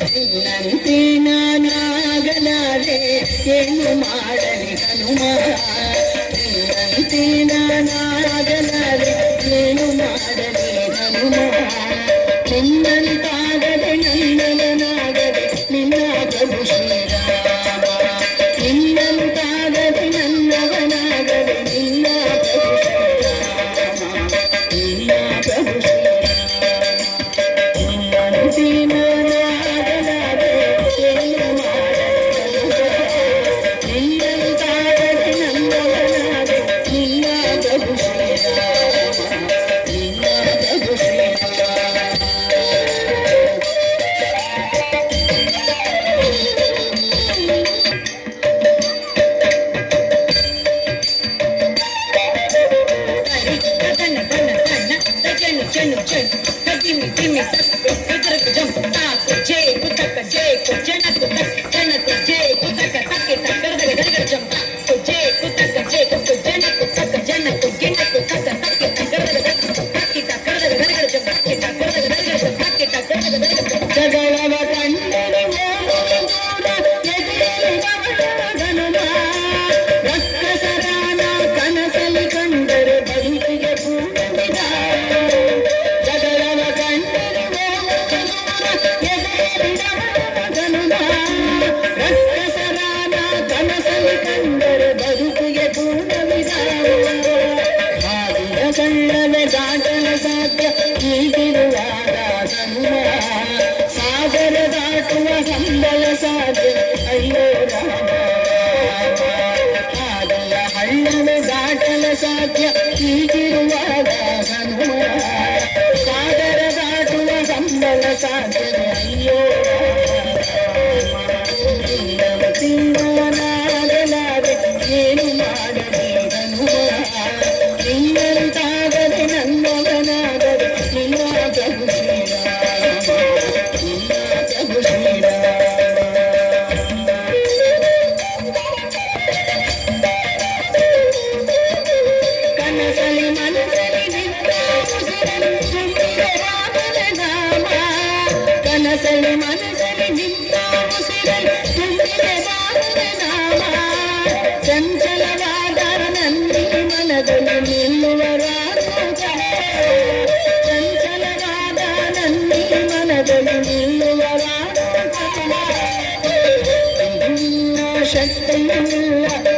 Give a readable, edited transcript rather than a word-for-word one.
ನಿನ್ನಂತೆ ನಾನಾಗಲಾರೆ ಏನು ಮಾಡಲಿ ಹನುಮ ನಿನ್ನಂತೆ ನಾನಾಗಲಾರೆ ಏನು ಮಾಡಲಿ ಹನುಮ ನಿನ್ನಂತಾಗದೆ ನನ್ನವನಾಗದೆ ನಿನ್ನ ಪ್ರಭು ಶ್ರೀರಾಮ ನಿನ್ನಂತಾಗದೆ ನನ್ನವನಾಗದೆ ನಿನ್ನ ಪ್ರಭು ಶ್ರೀರಾಮ ನಿನ್ನ ಪ್ರಭು ಸಾಗರ ದಾಟುವ ಸಂಬಳ ಸಾಧ್ಯ ಅಯ್ಯೋ ರಾಮ ಆದಲ ಹಳ್ಳವ ದಾಟಲ ಸಾಧ್ಯ ಹೀಗಿರುವಾಗ ಹನುಮ ಸಾಗರ ದಾಟುವ ಸಂಬಳ ಸಾಧ್ಯ ಅಯ್ಯೋ ತಿನ್ನವನಾಗಲಾದೆ ಏನು ಮಾಡಲಿ ಹನುಮ ನಿನ್ನಂತಾಗದೆ ನನ್ನವನಾಗದೆ ನಿನ್ನ ಪ್ರಭು ಕನಸಲಿ ಮನಸಲಿ ನಿನ್ನ ಉಸಿರನ್ನು ತುಂಬಿದೆ ರಾಮನ ನಾಮ ಕನಸಲಿ ಮನಸಲಿ ನಿನ್ನ ಉಸಿರನ್ನು ತುಂಬಿದೆ ರಾಮನ ನಾಮ ಚಂಚಲವಾದ ನನ್ನಿ ಮನದಲ್ಲಿ ನಿಲ್ಲುವರಾರು ಚಂಚಲವಾದ ನನ್ನಿ ಮನದಲ್ಲಿ ನಿಲ್ಲುವರಾರು ಶಕ್ತಿಯಿಲ್ಲ